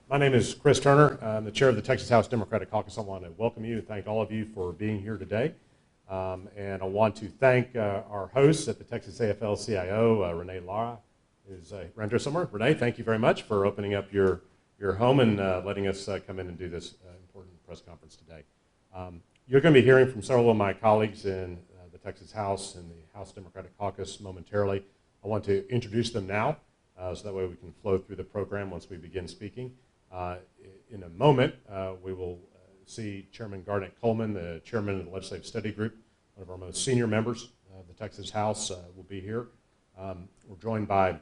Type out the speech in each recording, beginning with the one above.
My name is Chris Turner. I'm the chair of the Texas House Democratic Caucus. I want to welcome you and thank all of you for being here today. And I want to thank our hosts at the Texas AFL-CIO, Renee Lara, who's around here somewhere. Renee, thank you very much for opening up your home and letting us come in and do this important press conference today. You're going to be hearing from several of my colleagues in the Texas House and the House Democratic Caucus momentarily. I want to introduce them now so that way we can flow through the program once we begin speaking. In a moment, we will see Chairman Garnett Coleman, the chairman of the Legislative Study Group, one of our most senior members of the Texas House, will be here. We're joined by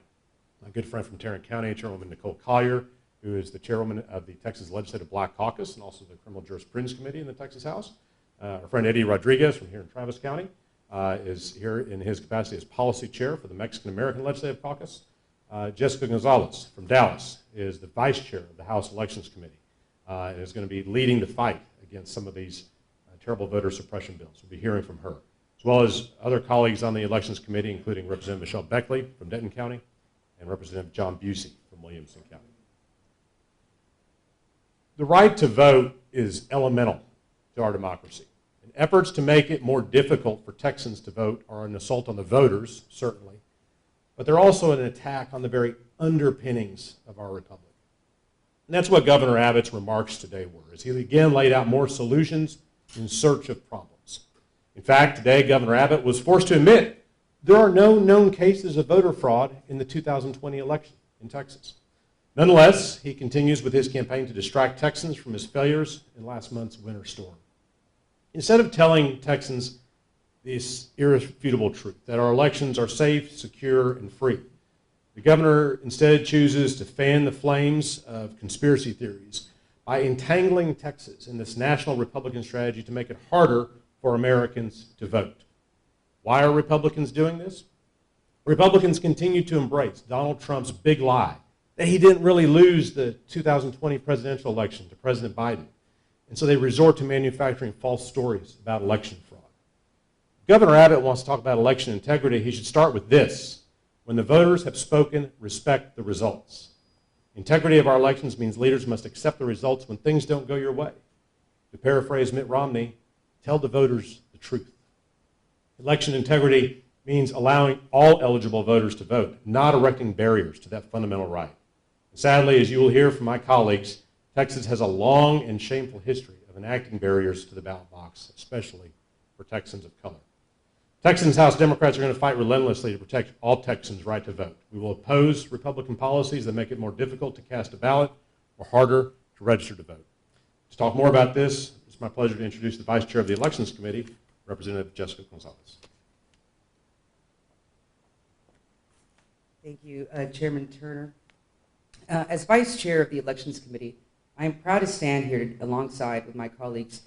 a good friend from Tarrant County, Chairwoman Nicole Collier, who is the chairwoman of the Texas Legislative Black Caucus and also the Criminal Jurisprudence Committee in the Texas House. Our friend Eddie Rodriguez from here in Travis County is here in his capacity as policy chair for the Mexican American Legislative Caucus. Jessica Gonzalez from Dallas is the vice chair of the House Elections Committee and is going to be leading the fight against some of these terrible voter suppression bills. We'll be hearing from her, as well as other colleagues on the Elections Committee, including Representative Michelle Beckley from Denton County and Representative John Busey from Williamson County. The right to vote is elemental to our democracy. And efforts to make it more difficult for Texans to vote are an assault on the voters, certainly, but they're also an attack on the very underpinnings of our republic. And that's what Governor Abbott's remarks today were, as he again laid out more solutions in search of problems. In fact, today Governor Abbott was forced to admit there are no known cases of voter fraud in the 2020 election in Texas. Nonetheless, he continues with his campaign to distract Texans from his failures in last month's winter storm. Instead of telling Texans this irrefutable truth, that our elections are safe, secure, and free, the governor instead chooses to fan the flames of conspiracy theories by entangling Texas in this national Republican strategy to make it harder for Americans to vote. Why are Republicans doing this? Republicans continue to embrace Donald Trump's big lie that he didn't really lose the 2020 presidential election to President Biden. And so they resort to manufacturing false stories about election fraud. Governor Abbott wants to talk about election integrity. He should start with this. When the voters have spoken, respect the results. Integrity of our elections means leaders must accept the results when things don't go your way. To paraphrase Mitt Romney, tell the voters the truth. Election integrity means allowing all eligible voters to vote, not erecting barriers to that fundamental right. Sadly, as you will hear from my colleagues, Texas has a long and shameful history of enacting barriers to the ballot box, especially for Texans of color. Texas House Democrats are going to fight relentlessly to protect all Texans' right to vote. We will oppose Republican policies that make it more difficult to cast a ballot or harder to register to vote. To talk more about this, it's my pleasure to introduce the Vice Chair of the Elections Committee, Representative Jessica Gonzalez. Thank you, Chairman Turner. As Vice Chair of the Elections Committee, I am proud to stand here alongside with my colleagues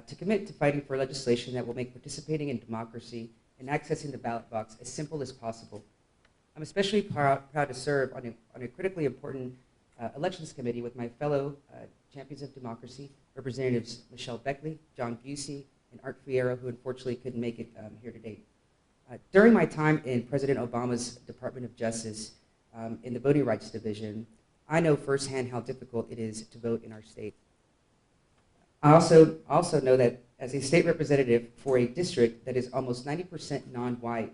to commit to fighting for legislation that will make participating in democracy and accessing the ballot box as simple as possible. I'm especially proud to serve on a critically important Elections Committee with my fellow champions of democracy, Representatives Michelle Beckley, John Busey, and Art Fiero, who unfortunately couldn't make it here today. During my time in President Obama's Department of Justice in the Voting Rights Division, I know firsthand how difficult it is to vote in our state. I also know that as a state representative for a district that is almost 90% non-white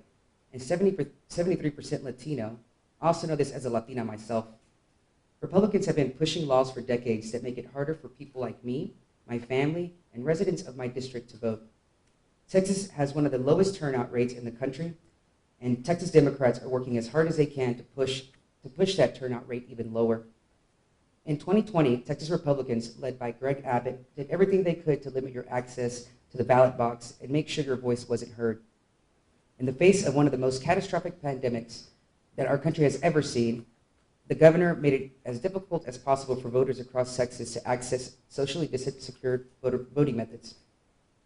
and 73% Latino, I also know this as a Latina myself. Republicans have been pushing laws for decades that make it harder for people like me, my family, and residents of my district to vote. Texas has one of the lowest turnout rates in the country, and Texas Democrats are working as hard as they can to push that turnout rate even lower. In 2020, Texas Republicans, led by Greg Abbott, did everything they could to limit your access to the ballot box and make sure your voice wasn't heard. In the face of one of the most catastrophic pandemics that our country has ever seen, the governor made it as difficult as possible for voters across Texas to access socially distant, secure voting methods.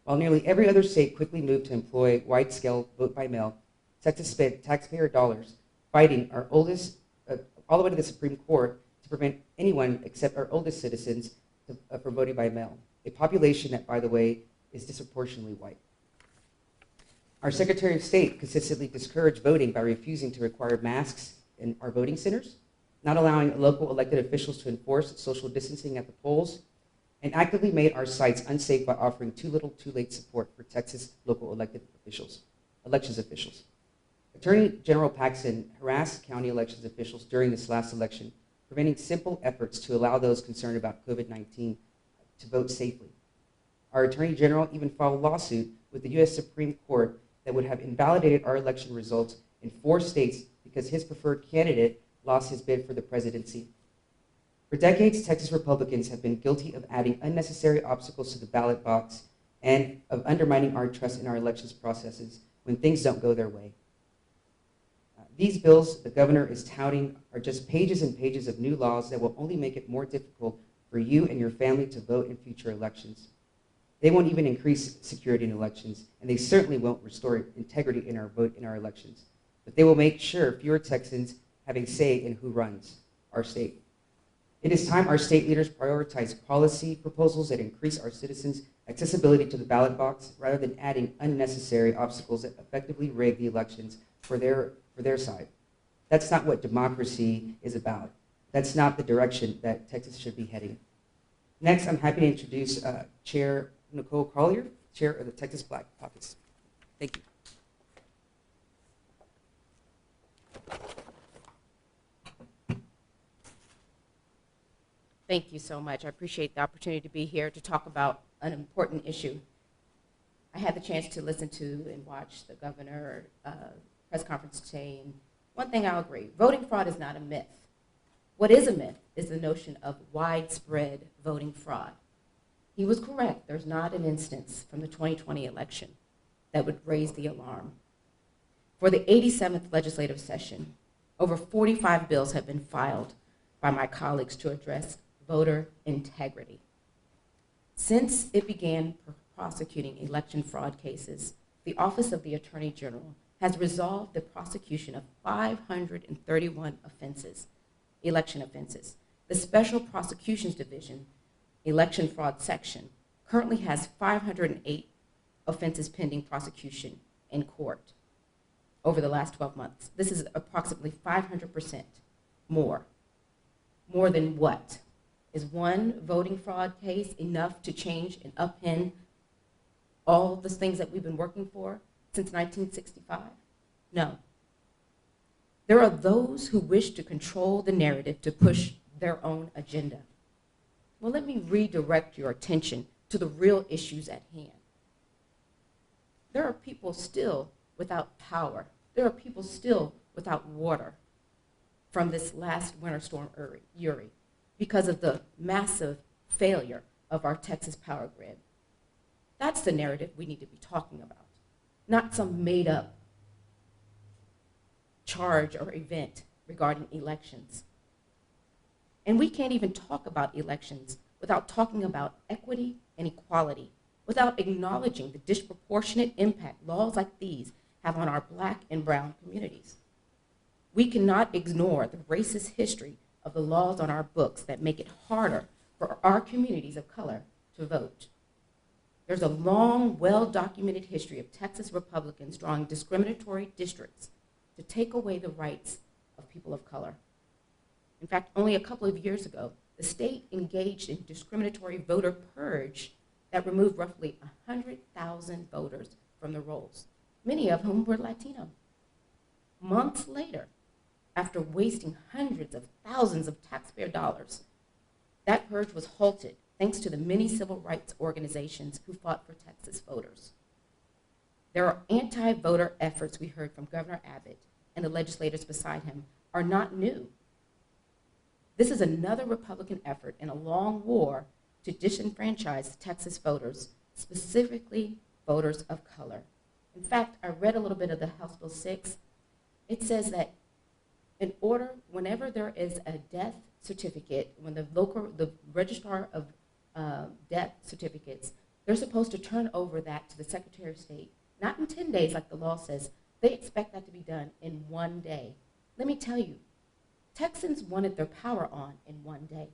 While nearly every other state quickly moved to employ wide-scale vote by mail, Texas spent taxpayer dollars fighting all the way to the Supreme Court to prevent anyone except our oldest citizens from voting by mail, a population that, by the way, is disproportionately white. Our Secretary of State consistently discouraged voting by refusing to require masks in our voting centers. not allowing local elected officials to enforce social distancing at the polls, and actively made our sites unsafe by offering too little, too late support for Texas local elections officials. Attorney General Paxton harassed county elections officials during this last election, preventing simple efforts to allow those concerned about COVID-19 to vote safely. Our Attorney General even filed a lawsuit with the U.S. Supreme Court that would have invalidated our election results in 4 states because his preferred candidate lost his bid for the presidency. For decades, Texas Republicans have been guilty of adding unnecessary obstacles to the ballot box and of undermining our trust in our elections processes when things don't go their way. These bills the governor is touting are just pages and pages of new laws that will only make it more difficult for you and your family to vote in future elections. They won't even increase security in elections, and they certainly won't restore integrity in our vote in our elections. But they will make sure fewer Texans have a say in who runs our state. It is time our state leaders prioritize policy proposals that increase our citizens' accessibility to the ballot box rather than adding unnecessary obstacles that effectively rig the elections for their side. That's not what democracy is about. That's not the direction that Texas should be heading. Next, I'm happy to introduce Chair Nicole Collier, Chair of the Texas Black Caucus. Thank you. Thank you so much. I appreciate the opportunity to be here to talk about an important issue. I had the chance to listen to and watch the governor press conference today, and one thing I'll agree, voting fraud is not a myth. What is a myth is the notion of widespread voting fraud. He was correct. There's not an instance from the 2020 election that would raise the alarm. For the 87th legislative session, over 45 bills have been filed by my colleagues to address voter integrity. Since it began prosecuting election fraud cases, the Office of the Attorney General has resolved the prosecution of 531 offenses, election offenses. The Special Prosecutions Division, Election Fraud Section, currently has 508 offenses pending prosecution in court over the last 12 months. This is approximately 500% more. More than what? Is one voting fraud case enough to change and upend all the things that we've been working for since 1965? No. There are those who wish to control the narrative to push their own agenda. Well, let me redirect your attention to the real issues at hand. There are people still without power. There are people still without water from this last winter storm Uri because of the massive failure of our Texas power grid. That's the narrative we need to be talking about, not some made-up charge or event regarding elections. And we can't even talk about elections without talking about equity and equality, without acknowledging the disproportionate impact laws like these have on our Black and brown communities. We cannot ignore the racist history of the laws on our books that make it harder for our communities of color to vote. There's a long, well-documented history of Texas Republicans drawing discriminatory districts to take away the rights of people of color. In fact, only a couple of years ago, the state engaged in discriminatory voter purge that removed roughly 100,000 voters from the rolls, many of whom were Latino. Months later, after wasting hundreds of thousands of taxpayer dollars, that purge was halted thanks to the many civil rights organizations who fought for Texas voters. There are anti-voter efforts we heard from Governor Abbott and the legislators beside him are not new. This is another Republican effort in a long war to disenfranchise Texas voters, specifically voters of color. In fact, I read a little bit of the House Bill 6. It says that whenever there is a death certificate, when the registrar of death certificates, they're supposed to turn over that to the Secretary of State, not in 10 days like the law says. They expect that to be done in 1 day. Let me tell you, Texans wanted their power on in 1 day.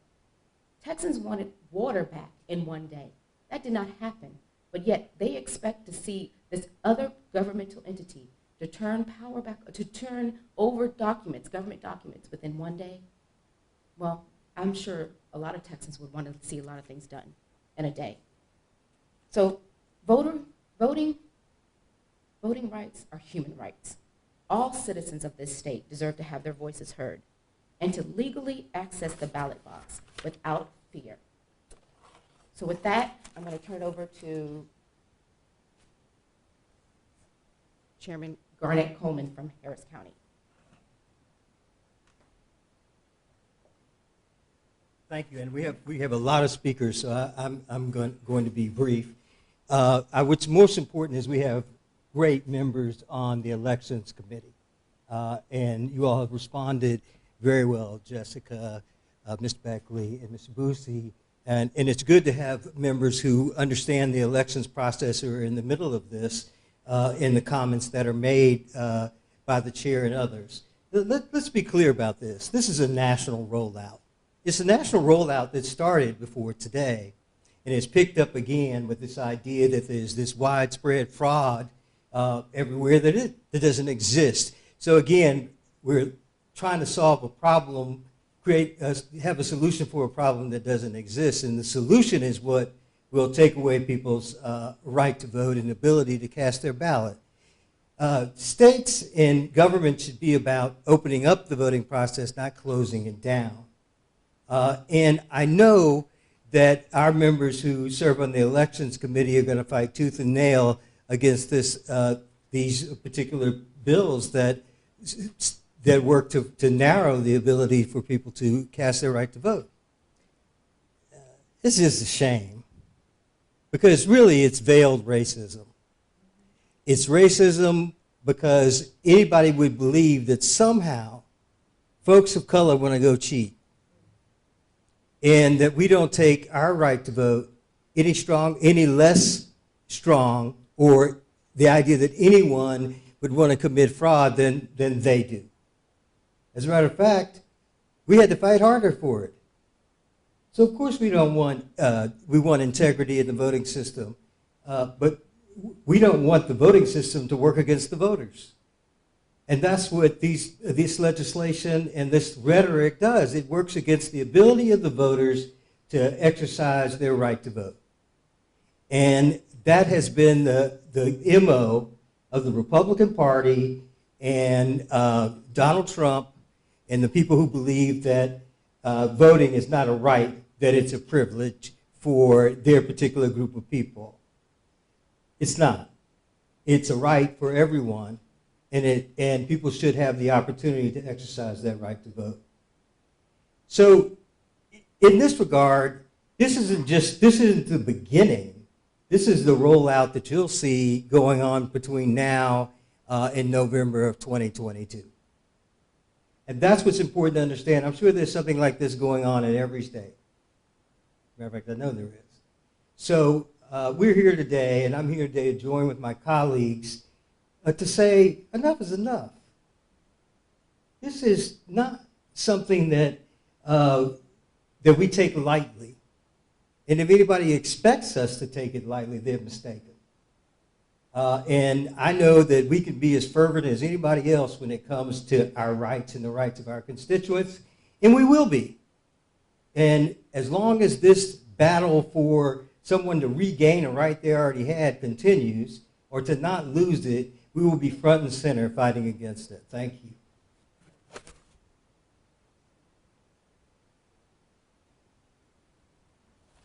Texans wanted water back in 1 day. That did not happen, but yet they expect to see this other governmental entity to turn power back, to turn over documents, government documents, within 1 day. well, I'm sure a lot of Texans would want to see a lot of things done in a day. So voting rights are human rights. All citizens of this state deserve to have their voices heard and to legally access the ballot box without fear. So with that, I'm going to turn it over to Chairman Garnett Coleman from Harris County. Thank you, and we have a lot of speakers, so I'm going to be brief. What's most important is we have great members on the Elections Committee, and you all have responded very well, Jessica, Mr. Beckley, and Mr. Boosie, and it's good to have members who understand the elections process or are in the middle of this in the comments that are made by the chair and others. Let's be clear about this. This is a national rollout. It's a national rollout that started before today, and it's picked up again with this idea that there's this widespread fraud everywhere that doesn't exist. So again, we're trying to solve a problem, have a solution for a problem that doesn't exist, and the solution is what will take away people's right to vote and ability to cast their ballot. States and government should be about opening up the voting process, not closing it down. And I know that our members who serve on the Elections Committee are going to fight tooth and nail against these particular bills that work to narrow the ability for people to cast their right to vote. This is a shame, because really it's veiled racism. It's racism because anybody would believe that somehow folks of color want to go cheat, and that we don't take our right to vote any less strong, or the idea that anyone would want to commit fraud than they do. As a matter of fact, we had to fight harder for it. So of course we want integrity in the voting system, but we don't want the voting system to work against the voters. And that's what this legislation and this rhetoric does. It works against the ability of the voters to exercise their right to vote. And that has been the MO of the Republican Party and Donald Trump and the people who believe that voting is not a right, that it's a privilege for their particular group of people. It's not. It's a right for everyone. And people should have the opportunity to exercise that right to vote. So in this regard, this isn't the beginning. This is the rollout that you'll see going on between now and November of 2022. And that's what's important to understand. I'm sure there's something like this going on in every state. Matter of fact, I know there is. So we're here today, and I'm here today to join with my colleagues to say enough is enough. This is not something that we take lightly. And if anybody expects us to take it lightly, they're mistaken. And I know that we can be as fervent as anybody else when it comes to our rights and the rights of our constituents, and we will be. And as long as this battle for someone to regain a right they already had continues, or to not lose it, we will be front and center fighting against it. Thank you.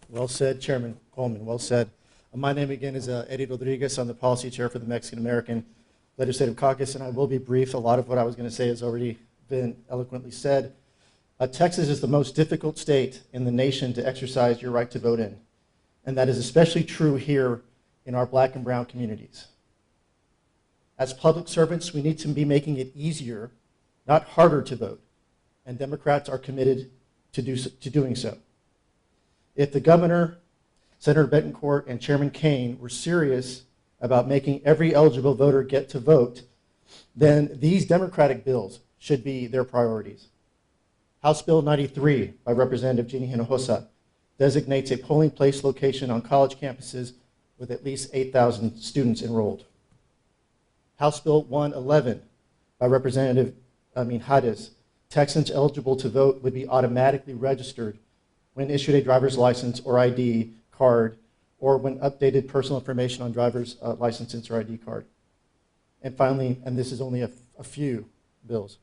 Well said, Chairman Coleman, well said. My name again is Eddie Rodriguez. I'm the policy chair for the Mexican American Legislative Caucus, and I will be brief. A lot of what I was going to say has already been eloquently said. Texas is the most difficult state in the nation to exercise your right to vote in, and that is especially true here in our black and brown communities. As public servants, we need to be making it easier, not harder to vote, and Democrats are committed to doing so. If the governor, Senator Betancourt, and Chairman Kane were serious about making every eligible voter get to vote, then these Democratic bills should be their priorities. House Bill 93 by Representative Jeannie Hinojosa designates a polling place location on college campuses with at least 8,000 students enrolled. House Bill 111 by Representative Hadez Texans eligible to vote would be automatically registered when issued a driver's license or ID card, or when updated personal information on driver's license or ID card. And finally, and this is only a few bills,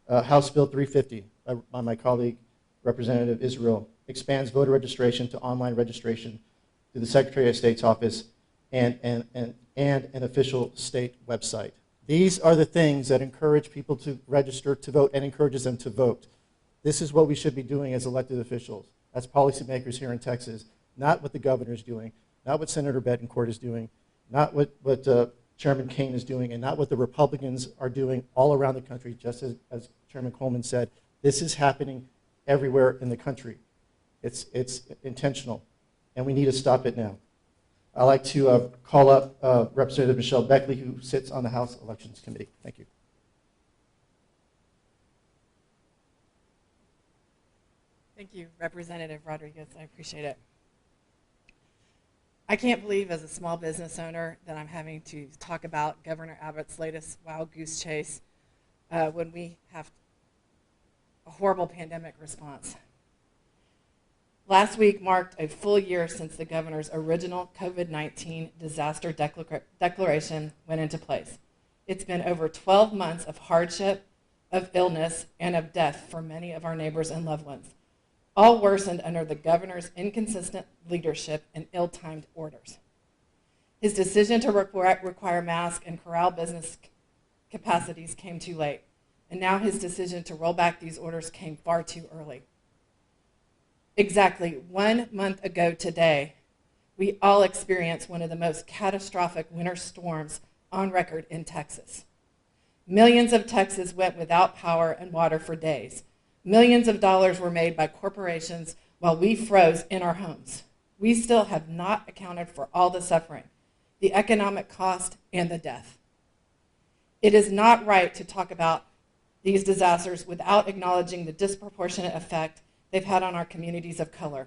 House Bill 350 by my colleague, Representative Israel, expands voter registration to online registration through the Secretary of State's office and an official state website. These are the things that encourage people to register to vote and encourages them to vote. This is what we should be doing as elected officials, as policymakers here in Texas, not what the governor's doing, not what Senator Betancourt is doing, not what Chairman Kane is doing, and not what the Republicans are doing all around the country, just as Chairman Coleman said. This is happening everywhere in the country. It's intentional, and we need to stop it now. I'd like to call up Representative Michelle Beckley, who sits on the House Elections Committee. Thank you. Thank you, Representative Rodriguez. I appreciate it. I can't believe as a small business owner that I'm having to talk about Governor Abbott's latest wild goose chase when we have a horrible pandemic response. Last week marked a full year since the governor's original COVID-19 disaster declaration went into place. It's been over 12 months of hardship, of illness, and of death for many of our neighbors and loved ones, all worsened under the governor's inconsistent leadership and ill-timed orders. His decision to require masks and corral business capacities came too late, and now his decision to roll back these orders came far too early. Exactly 1 month ago today, we all experienced one of the most catastrophic winter storms on record in Texas. Millions of Texans went without power and water for days. Millions of dollars were made by corporations while we froze in our homes. We still have not accounted for all the suffering, the economic cost, and the death. It is not right to talk about these disasters without acknowledging the disproportionate effect they've had on our communities of color.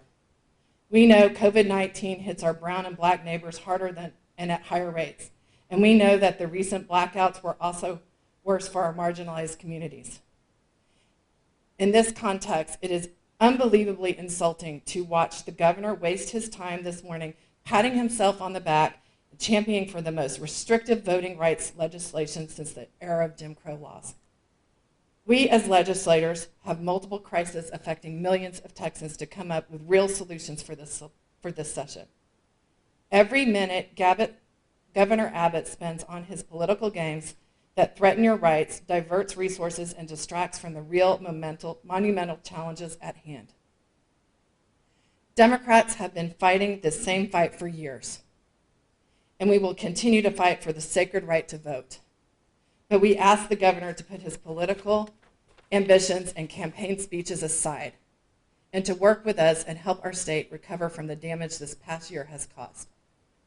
We know COVID-19 hits our brown and black neighbors harder than and at higher rates. And we know that the recent blackouts were also worse for our marginalized communities. In this context, it is unbelievably insulting to watch the governor waste his time this morning patting himself on the back and championing for the most restrictive voting rights legislation since the era of Jim Crow laws. We as legislators have multiple crises affecting millions of Texans to come up with real solutions for this session. Every minute Governor Abbott spends on his political games that threaten your rights, diverts resources, and distracts from the real monumental challenges at hand. Democrats have been fighting the same fight for years, and we will continue to fight for the sacred right to vote. But we ask the governor to put his political ambitions and campaign speeches aside and to work with us and help our state recover from the damage this past year has caused.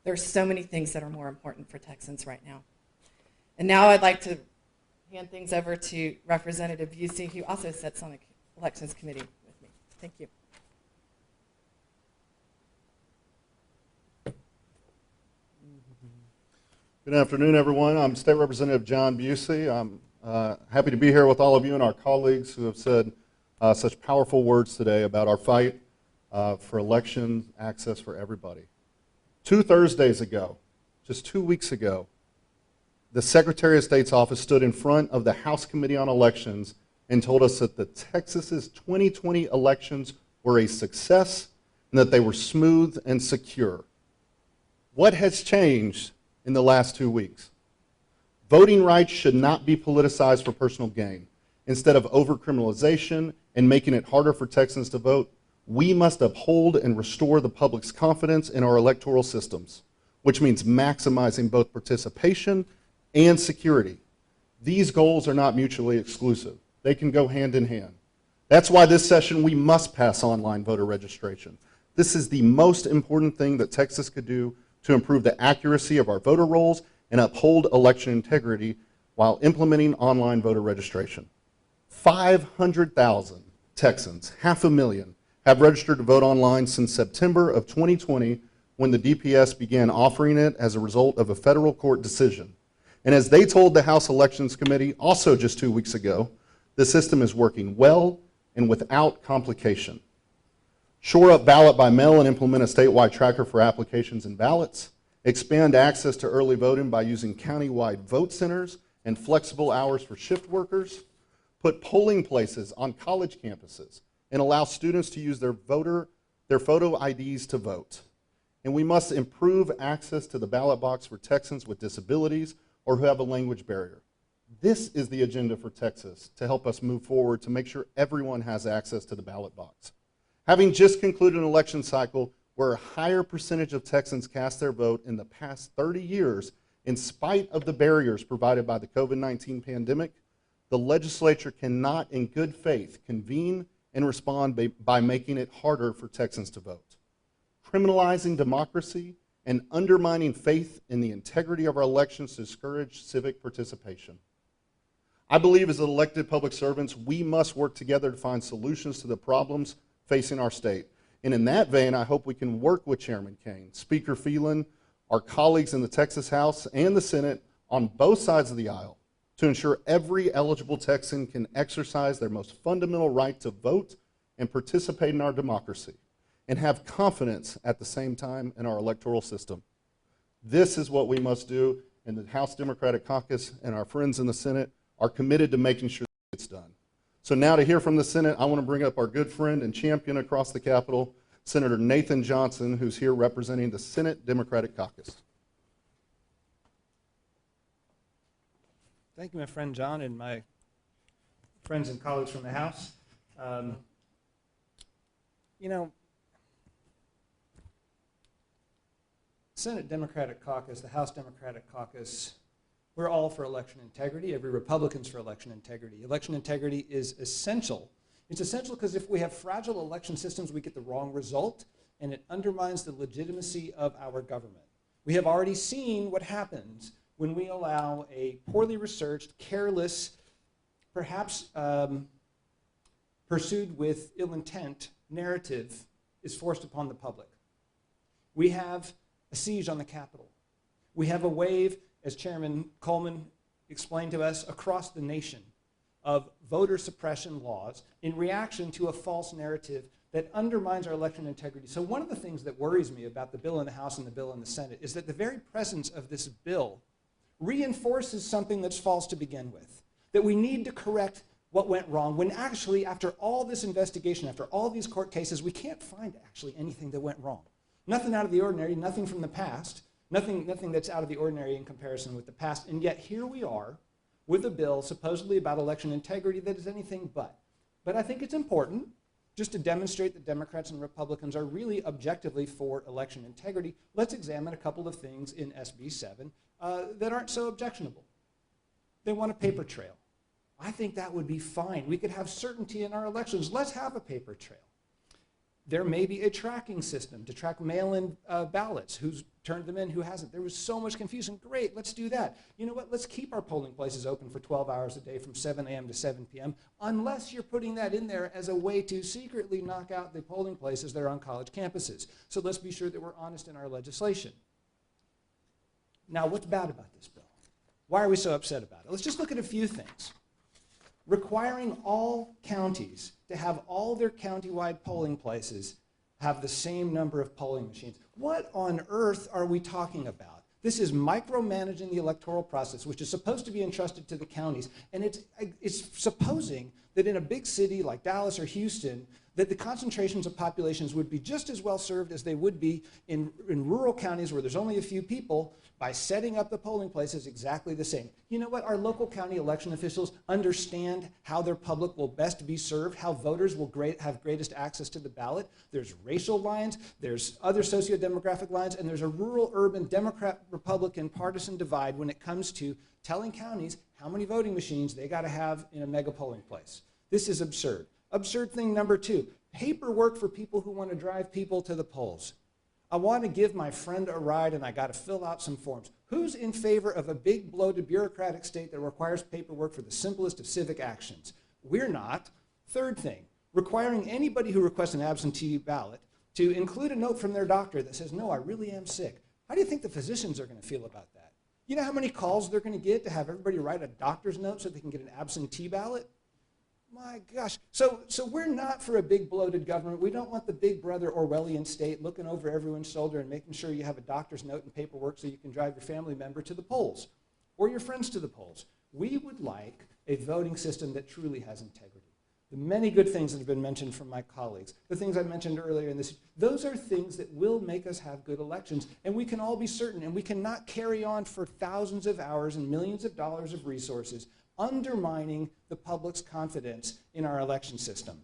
There are so many things that are more important for Texans right now. And now I'd like to hand things over to Representative Busey, who also sits on the Elections Committee with me. Thank you. Good afternoon, everyone. I'm State Representative John Busey. I'm happy to be here with all of you and our colleagues who have said such powerful words today about our fight for election access for everybody. 2 Thursdays ago, just 2 weeks ago, the Secretary of State's office stood in front of the House Committee on Elections and told us that the Texas's 2020 elections were a success and that they were smooth and secure. What has changed in the last 2 weeks? Voting rights should not be politicized for personal gain. Instead of overcriminalization and making it harder for Texans to vote, we must uphold and restore the public's confidence in our electoral systems, which means maximizing both participation and security. These goals are not mutually exclusive. They can go hand in hand. That's why this session we must pass online voter registration. This is the most important thing that Texas could do to improve the accuracy of our voter rolls and uphold election integrity while implementing online voter registration. 500,000 Texans, 500,000, have registered to vote online since September of 2020 when the DPS began offering it as a result of a federal court decision. And as they told the House Elections Committee also just 2 weeks ago, The system is working well and without complication. Shore up ballot by mail and implement a statewide tracker for applications and ballots. Expand access to early voting by using countywide vote centers and flexible hours for shift workers. Put polling places on college campuses and allow students to use their photo IDs to vote. And we must improve access to the ballot box for Texans with disabilities or who have a language barrier. This is the agenda for Texas to help us move forward to make sure everyone has access to the ballot box. Having just concluded an election cycle where a higher percentage of Texans cast their vote in the past 30 years, in spite of the barriers provided by the COVID-19 pandemic, the legislature cannot, in good faith, convene and respond by making it harder for Texans to vote. Criminalizing democracy and undermining faith in the integrity of our elections to discourage civic participation. I believe as elected public servants, we must work together to find solutions to the problems facing our state. And in that vein, I hope we can work with Chairman Kane, Speaker Phelan, our colleagues in the Texas House and the Senate on both sides of the aisle to ensure every eligible Texan can exercise their most fundamental right to vote and participate in our democracy and have confidence at the same time in our electoral system. This is what we must do, and the House Democratic Caucus and our friends in the Senate are committed to making sure that it's done. So now to hear from the Senate, I want to bring up our good friend and champion across the Capitol, Senator Nathan Johnson, who's here representing the Senate Democratic Caucus. Thank you, my friend John, and my friends and colleagues from the House. You know, Senate Democratic Caucus, the House Democratic Caucus, we're all for election integrity. Every Republican's for election integrity. Election integrity is essential. It's essential because if we have fragile election systems, we get the wrong result, and it undermines the legitimacy of our government. We have already seen what happens when we allow a poorly researched, careless, perhaps pursued with ill intent narrative is forced upon the public. We have a siege on the Capitol. We have a wave, as Chairman Coleman explained to us, across the nation of voter suppression laws in reaction to a false narrative that undermines our election integrity. So one of the things that worries me about the bill in the House and the bill in the Senate is that the very presence of this bill reinforces something that's false to begin with, that we need to correct what went wrong, when actually, after all this investigation, after all these court cases, we can't find actually anything that went wrong. Nothing out of the ordinary, nothing from the past, nothing that's out of the ordinary in comparison with the past, and yet here we are with a bill supposedly about election integrity that is anything but. But I think it's important just to demonstrate that Democrats and Republicans are really objectively for election integrity. Let's examine a couple of things in SB 7 that aren't so objectionable. They want a paper trail. I think that would be fine. We could have certainty in our elections. Let's have a paper trail. There may be a tracking system to track mail-in ballots, who's turned them in, who hasn't. There was so much confusion. Great, let's do that. You know what, let's keep our polling places open for 12 hours a day from 7 a.m. to 7 p.m., unless you're putting that in there as a way to secretly knock out the polling places that are on college campuses. So let's be sure that we're honest in our legislation. Now, what's bad about this bill? Why are we so upset about it? Let's just look at a few things. Requiring all counties to have all their countywide polling places have the same number of polling machines. What on earth are we talking about? This is micromanaging the electoral process, which is supposed to be entrusted to the counties, and it's supposing that in a big city like Dallas or Houston, that the concentrations of populations would be just as well served as they would be in rural counties where there's only a few people by setting up the polling places exactly the same. You know what? Our local county election officials understand how their public will best be served, how voters will have greatest access to the ballot. There's racial lines, there's other socio-demographic lines, and there's a rural-urban Democrat-Republican partisan divide when it comes to telling counties how many voting machines they got to have in a mega polling place. This is absurd. Absurd thing number two, paperwork for people who want to drive people to the polls. I want to give my friend a ride and I got to fill out some forms. Who's in favor of a big bloated bureaucratic state that requires paperwork for the simplest of civic actions? We're not. Third thing, requiring anybody who requests an absentee ballot to include a note from their doctor that says, no, I really am sick. How do you think the physicians are going to feel about that? You know how many calls they're going to get to have everybody write a doctor's note so they can get an absentee ballot? My gosh. So we're not for a big bloated government. We don't want the big brother Orwellian state looking over everyone's shoulder and making sure you have a doctor's note and paperwork so you can drive your family member to the polls or your friends to the polls. We would like a voting system that truly has integrity. The many good things that have been mentioned from my colleagues, the things I mentioned earlier in this, those are things that will make us have good elections, and we can all be certain, and we cannot carry on for thousands of hours and millions of dollars of resources undermining the public's confidence in our election system.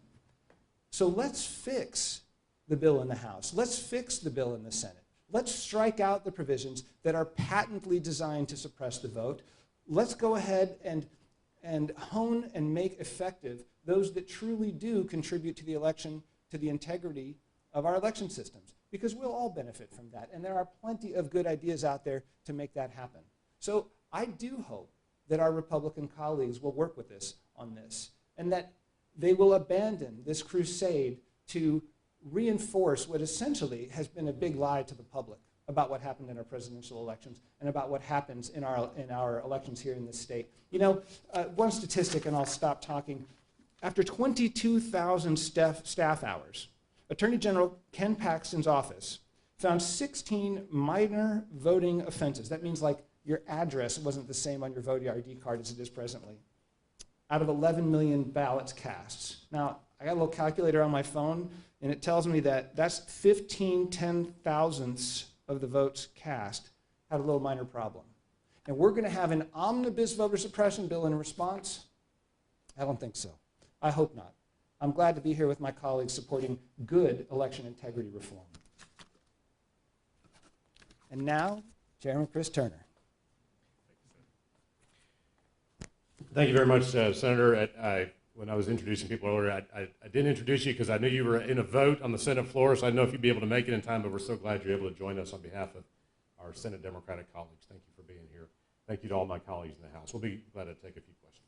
So let's fix the bill in the House. Let's fix the bill in the Senate. Let's strike out the provisions that are patently designed to suppress the vote. Let's go ahead and hone and make effective those that truly do contribute to the election, to the integrity of our election systems, because we'll all benefit from that. And there are plenty of good ideas out there to make that happen. So I do hope that our Republican colleagues will work with us on this, and that they will abandon this crusade to reinforce what essentially has been a big lie to the public about what happened in our presidential elections and about what happens in our elections here in this state. You know, one statistic, and I'll stop talking. After 22,000 staff hours, Attorney General Ken Paxton's office found 16 minor voting offenses. That means like your address wasn't the same on your voter ID card as it is presently, out of 11 million ballots cast. Now, I got a little calculator on my phone, and it tells me that that's 15 ten-thousandths of the votes cast had a little minor problem. And we're going to have an omnibus voter suppression bill in response? I don't think so. I hope not. I'm glad to be here with my colleagues supporting good election integrity reform. And now, Chairman Chris Turner. Thank you very much, Senator. When I was introducing people earlier, I didn't introduce you because I knew you were in a vote on the Senate floor, so I didn't know if you'd be able to make it in time, but we're so glad you're able to join us on behalf of our Senate Democratic colleagues. Thank you for being here. Thank you to all my colleagues in the House. We'll be glad to take a few questions.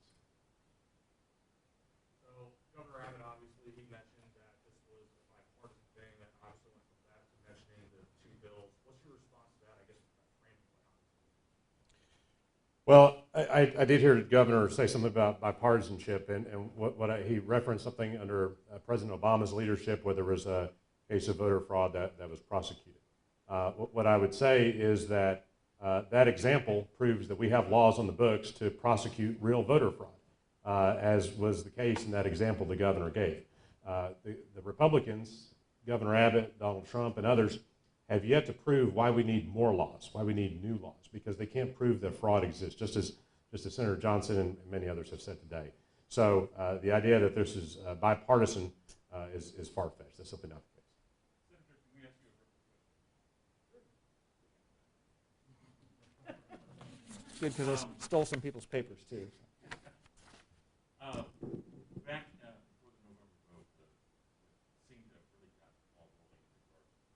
So Governor Abbott, obviously, he mentioned that this was a bipartisan thing, that obviously went from that to mentioning the two bills. What's your response to that, I guess, from that framing point on? Well, I did hear the governor say something about bipartisanship, and he referenced something under President Obama's leadership where there was a case of voter fraud that was prosecuted. What I would say is that that example proves that we have laws on the books to prosecute real voter fraud, as was the case in that example the governor gave. The Republicans, Governor Abbott, Donald Trump, and others have yet to prove why we need more laws, why we need new laws, because they can't prove that fraud exists, just as Senator Johnson and many others have said today. So the idea that this is bipartisan is far-fetched. That's simply not the case. Senator, can we ask you a Good, because I stole some people's papers, too. back before the November vote, it seemed to have really got all rolling in regards to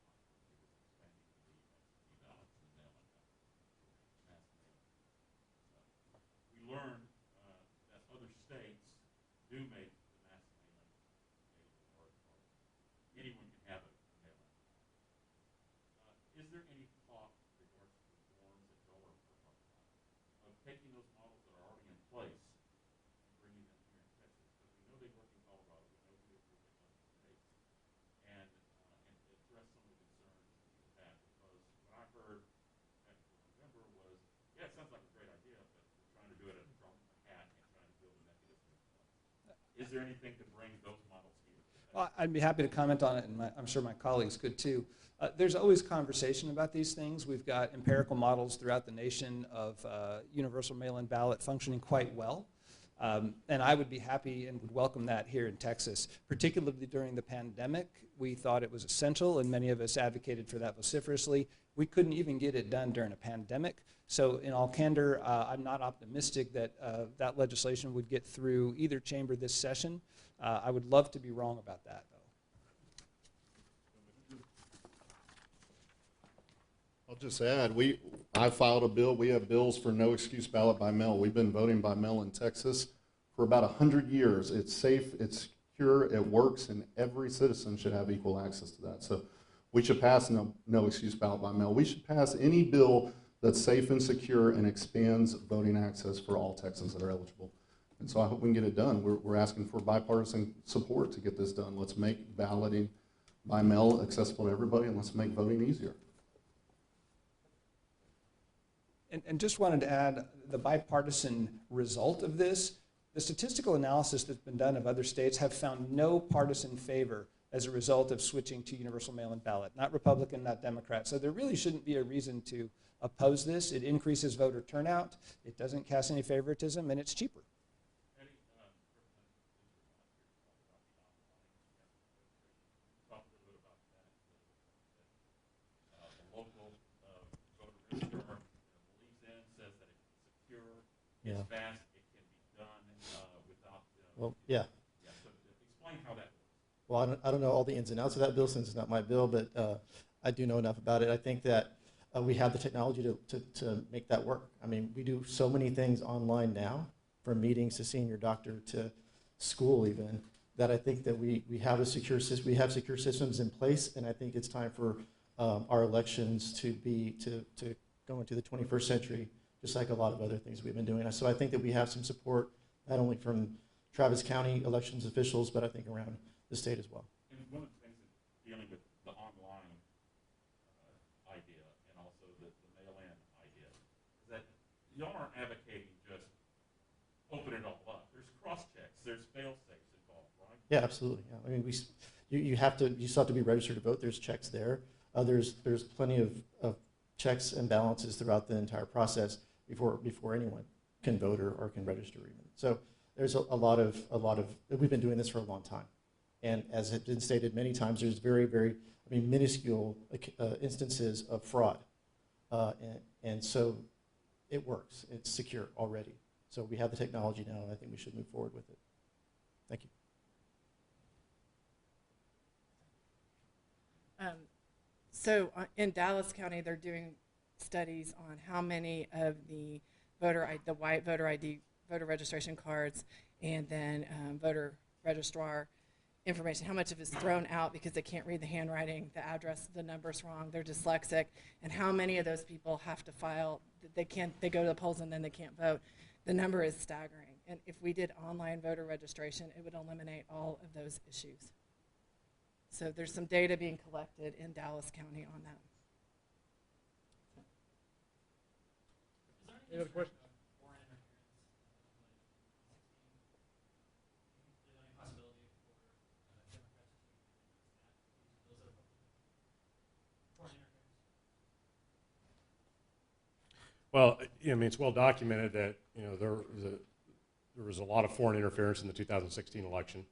expanding the ballots and mail-in mass mail. We learned that other states do make the mass mail-in available, or anyone can have a mail-in. Is there any thought with regards to reforms that y'all are working on of taking those models that are already in place and bringing them here in Texas? Because we know they work in Colorado, we know they work in other states, and address some of the concerns that people have. Because what I heard back in November was, yeah, it sounds like a great idea, but we're trying to do it at a drop of a hat and trying to build a mechanism in place. Is there anything to bring those models here? Well, I'd be happy to comment on it, and I'm sure my colleagues could too. There's always conversation about these things. We've got empirical models throughout the nation of universal mail-in ballot functioning quite well. And I would be happy and would welcome that here in Texas, particularly during the pandemic. We thought it was essential, and many of us advocated for that vociferously. We couldn't even get it done during a pandemic. So in all candor, I'm not optimistic that that legislation would get through either chamber this session. I would love to be wrong about that, though. I'll just add, I filed a bill. We have bills for no excuse ballot by mail. We've been voting by mail in Texas for about 100 years. It's safe, it's secure, it works, and every citizen should have equal access to that. So we should pass no excuse ballot by mail. We should pass any bill that's safe and secure and expands voting access for all Texans that are eligible. And so I hope we can get it done. We're asking for bipartisan support to get this done. Let's make balloting by mail accessible to everybody, and let's make voting easier. And just wanted to add the bipartisan result of this. The statistical analysis that's been done of other states have found no partisan favor as a result of switching to universal mail-in ballot. Not Republican, not Democrat. So there really shouldn't be a reason to oppose this. It increases voter turnout. It doesn't cast any favoritism, and it's cheaper. Yeah. It's fast, it can be done without. Well, yeah. Yeah. So explain how that works. Well, I don't know all the ins and outs of that bill since it's not my bill, but I do know enough about it. I think that we have the technology to make that work. I mean, we do so many things online now, from meetings to seeing your doctor to school even, that I think that we have a secure system. We have secure systems in place, and I think it's time for our elections to go into the 21st century, just like a lot of other things we've been doing. So I think that we have some support, not only from Travis County elections officials, but I think around the state as well. And one of the things that dealing with the online idea and also the mail-in idea is that y'all aren't advocating just open it all up. There's cross-checks, there's fail-safes involved, right? Yeah, absolutely. Yeah. I mean, you still have to be registered to vote. There's checks there. There's plenty of checks and balances throughout the entire process before anyone can vote or can register even. So there's a lot of we've been doing this for a long time, and as has been stated many times, there's very minuscule instances of fraud, and so it works. It's secure already. So we have the technology now, and I think we should move forward with it. Thank you. So in Dallas County, they're doing studies on how many of the white voter ID, voter registration cards, and then voter registrar information, how much of it is thrown out because they can't read the handwriting, the address, the number's wrong, they're dyslexic, and how many of those people have to file, they go to the polls and then they can't vote. The number is staggering. And if we did online voter registration, it would eliminate all of those issues. So there's some data being collected in Dallas County on that. Any other questions? Well, I mean, it's well documented that there was a lot of foreign interference in the 2016 election.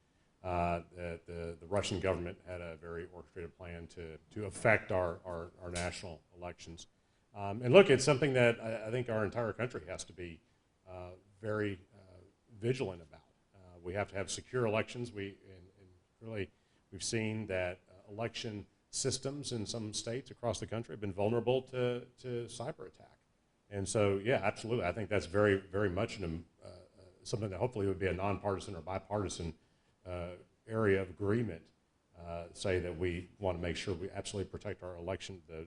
That the Russian government had a very orchestrated plan to affect our national elections. And look, it's something that I think our entire country has to be very vigilant about. We have to have secure elections. And really, we've seen that election systems in some states across the country have been vulnerable to cyber attack. And so, yeah, absolutely. I think that's very, very much something that hopefully would be a nonpartisan or bipartisan area of agreement. Say that we want to make sure we absolutely protect our election, the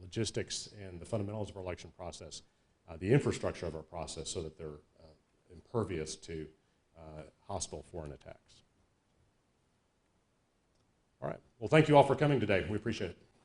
logistics and the fundamentals of our election process, the infrastructure of our process, so that they're impervious to hostile foreign attacks. All right. Well, thank you all for coming today. We appreciate it.